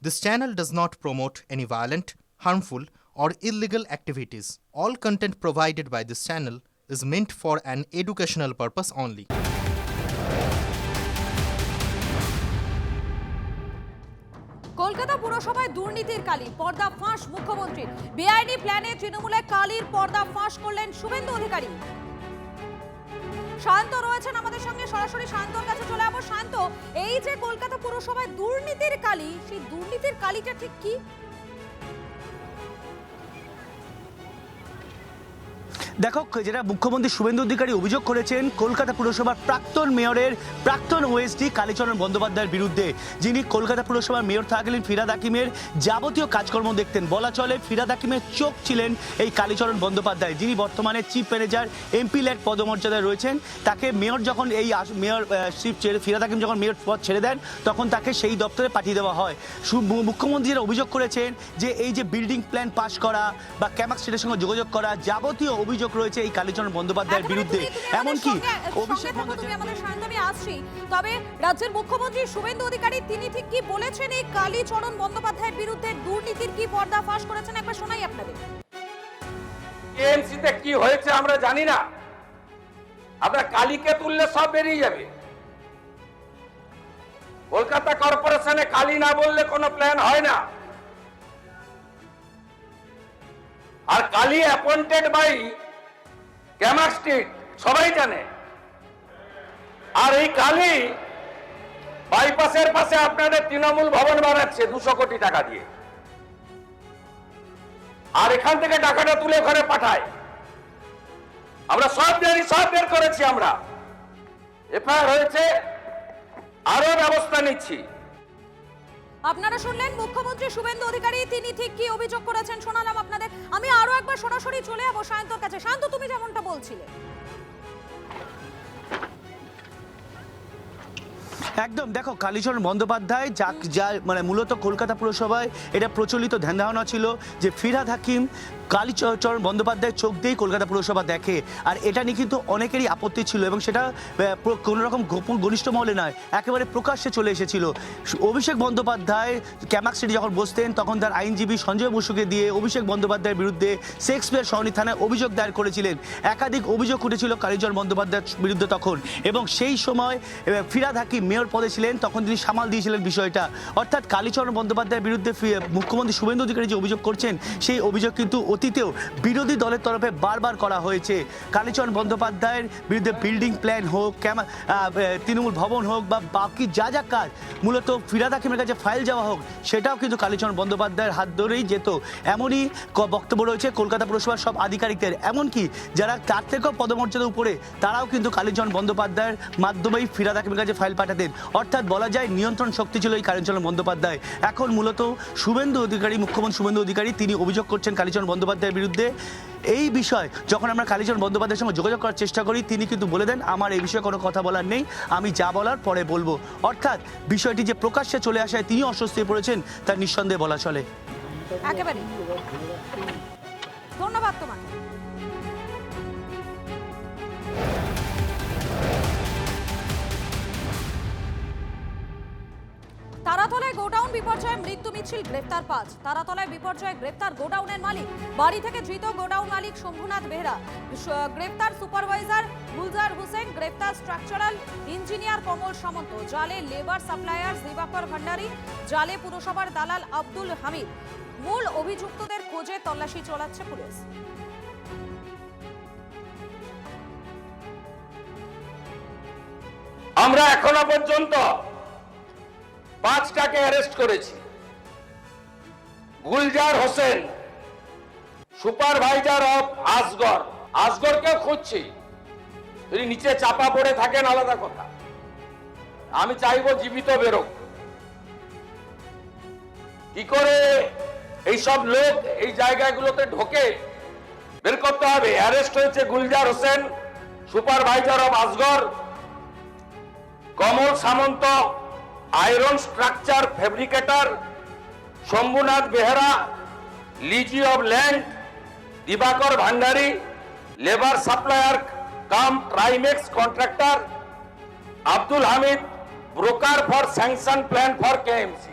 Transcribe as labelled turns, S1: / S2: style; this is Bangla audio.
S1: This channel does not promote any violent, harmful, or illegal activities. All content provided by this channel is meant for an educational purpose only.
S2: Kolkata পুরসভায় দুর্নীতির কালি, পর্দা ফাঁস মুখ্যমন্ত্রীর। বেআইনি প্ল্যানে তৃণমূলে কালির পর্দা ফাঁস করলেন শুভেন্দু অধিকারী। শান্ত রয়েছেন আমাদের সঙ্গে, সরাসরি শান্তর কাছে চলে যাবো। শান্ত, এই যে কলকাতা পুরসভায় দুর্নীতির কালি, সেই দুর্নীতির কালিটা ঠিক কি?
S3: দেখো, যেটা মুখ্যমন্ত্রী শুভেন্দু অধিকারী অভিযোগ করেছেন কলকাতা পুরসভার প্রাক্তন মেয়রের প্রাক্তন ওএসডি কালীচরণ বন্দ্যোপাধ্যায়ের বিরুদ্ধে, যিনি কলকাতা পুরসভার মেয়র থাকলেন ফিরহাদ হাকিমের যাবতীয় কাজকর্ম দেখতেন। বলা চলে ফিরহাদ হাকিমের চোখ ছিলেন এই কালীচরণ বন্দ্যোপাধ্যায়, যিনি বর্তমানে চিফ ম্যানেজার এমপি ল্যাড পদমর্যাদায় রয়েছেন। তাকে মেয়র যখন মেয়র ফিরহাদ হাকিম যখন মেয়র পদ ছেড়ে দেন, তখন তাকে সেই দপ্তরে পাঠিয়ে দেওয়া হয়। মুখ্যমন্ত্রী যেটা অভিযোগ করেছেন যে এই যে বিল্ডিং প্ল্যান পাস করা বা ক্যামাক স্ট্রিটের সঙ্গে যোগাযোগ করা, যাবতীয় অভিযোগ রয়েছে এই কালীচরণ বন্দ্যোপাধ্যায়ের বিরুদ্ধে। এমনকি অভিষেক
S2: আসছি, তবে রাজ্যের মুখ্যমন্ত্রী শুভেন্দু অধিকারী তিনি ঠিক কি বলেছেন এই কালীচরণ বন্দ্যোপাধ্যায়ের বিরুদ্ধে, দুর্নীতির কি পর্দা ফাঁস করেছেন, একবার শোনাই আপনাদের।
S4: এএমসিতে কি হয়েছে আমরা জানি না, আপনার কালীকে তুললে সব বেরিয়ে যাবে। কলকাতা কর্পোরেশনে কালী না বললে কোনো প্ল্যান হয় না। আর Kali appointed by Camac Street, সবাই জানে। আর এই কালী বাইপাসের পাশে আপনাদের তৃণমূল ভবন বানাচ্ছে 200 কোটি টাকা দিয়ে, আর এখান থেকে টাকাটা তুলে ওখানে পাঠায়। আমরা সব জানি, সব বের করেছি, আমরা এফআইআর হয়েছে, আরো ব্যবস্থা নিচ্ছি।
S2: আপনারা শুনলেন মুখ্যমন্ত্রী শুভেন্দু অধিকারী তিনি ঠিক কি অভিযোগ করেছেন, শোনালাম আপনাদের। আমি আরো একবার সরাসরি চলে যাবো শান্তর কাছে। শান্ত, তুমি যেমনটা বলছিলে,
S3: একদম দেখো, কালীচরণ বন্দ্যোপাধ্যায় যা মানে মূলত কলকাতা পুরসভায় এটা প্রচলিত ধ্যান ধারণা ছিল যে ফিরহাদ হাকিম কালীচরণ বন্দ্যোপাধ্যায়ের চোখ দিয়েই কলকাতা পুরসভা দেখে। আর এটা নিয়ে কিন্তু অনেকেরই আপত্তি ছিল এবং সেটা কোনো রকম গোপন ঘনিষ্ঠ মহলে নয়, একেবারে প্রকাশ্যে চলে এসেছিল। অভিষেক বন্দ্যোপাধ্যায় ক্যামাক স্ট্রিটে যখন বসতেন, তখন তার আইনজীবী সঞ্জয় বসুকে দিয়ে অভিষেক বন্দ্যোপাধ্যায়ের বিরুদ্ধে শেক্সপিয়ার সরণি থানায় অভিযোগ দায়ের করেছিলেন। একাধিক অভিযোগ উঠেছিল কালীচরণ বন্দ্যোপাধ্যায়ের বিরুদ্ধে তখন, এবং সেই সময় ফিরহাদ হাকিম মেয়র পদে ছিলেন, তখন তিনি সামাল দিয়েছিলেন বিষয়টা। অর্থাৎ কালীচরণ বন্দ্যোপাধ্যায়ের বিরুদ্ধে মুখ্যমন্ত্রী শুভেন্দু অধিকারী যে অভিযোগ করছেন, সেই অভিযোগ কিন্তু অতীতেও বিরোধী দলের তরফে বারবার করা হয়েছে। কালীচরণ বন্দ্যোপাধ্যায়ের বিরুদ্ধে বিল্ডিং প্ল্যান হোক, তৃণমূল ভবন হোক, বা বাকি যা যা কাজ মূলত ফিরহাদ হাকিমের কাছে ফাইল যাওয়া হোক, সেটাও কিন্তু কালীচরণ বন্দ্যোপাধ্যায়ের হাত ধরেই যেত। এমনই বক্তব্য রয়েছে কলকাতা পুরসভার সব আধিকারিকদের, এমনকি যারা তার থেকেও পদমর্যাদার উপরে, তারাও কিন্তু কালীচরণ বন্দ্যোপাধ্যায়ের মাধ্যমেই ফিরহাদ হাকিমের কাছে ফাইল পাঠাতেন। অর্থাৎ বলা যায় নিয়ন্ত্রণ শক্তি ছিল এই কালীচরণ বন্দ্যোপাধ্যায়। এখন মূলত শুভেন্দু অধিকারী, মুখ্যমন্ত্রী শুভেন্দু অধিকারী তিনি অভিযোগ করছেন কালীচরণ বন্দ্যোপাধ্যায়ের বিরুদ্ধে। এই বিষয় যখন আমরা কালীচরণ বন্দ্যোপাধ্যায়ের সঙ্গে যোগাযোগ করার চেষ্টা করি, তিনি কিন্তু বলে দেন আমার এই বিষয়ে কোনো কথা বলার নেই, আমি যা বলার পরে বলবো। অর্থাৎ বিষয়টি যে প্রকাশ্যে চলে আসায় তিনি অস্বস্তি পড়েছেন, তার নিঃসন্দেহে বলা চলে।
S2: একেবারে ধন্যবাদ তোমাকে। তারাতলায় গোডাউন বিপর্যয়ে মৃত্যু মিছিল, গ্রেফতার 5। তারাতলায় বিপর্যয়ে গ্রেফতার গোডাউনের মালিক, বাড়ি থেকে ধৃত গোডাউন মালিক শম্ভুনাথ বেহরা, গ্রেফতার সুপারভাইজার গুলজার হোসেন, গ্রেফতার স্ট্রাকচারাল ইঞ্জিনিয়ার কমল সামন্ত, জালে লেবার সাপ্লায়ার্স দিবাকর ভান্ডারী, জালে পুরসভার দালাল আব্দুল হামিদ। মূল অভিযুক্তদের খোঁজে তল্লাশি চালাচ্ছে পুলিশ।
S4: আমরা এখনো পর্যন্ত 5টাকে অ্যারেস্ট করেছি। গুলজার হোসেন, সুপারভাইজার অফ আসগরকেও খুঁজছি। যদি নিচে চাপা পড়ে থাকেন আলাদা কথা, আমি চাইবো জীবিত বেরোক। কি করে এইসব লোক এই জায়গাগুলোতে ঢোকে বের করতে হবে। অ্যারেস্ট হয়েছে Gulzar Hossain, supervisor of Asgar, Kamal Samanta iron structure fabricator, Shambhunath Behera lessee of land, Dibakar Bhandari labour supplier cum Trimex contractor, Abdul Hamid broker for sanction plan for KMC.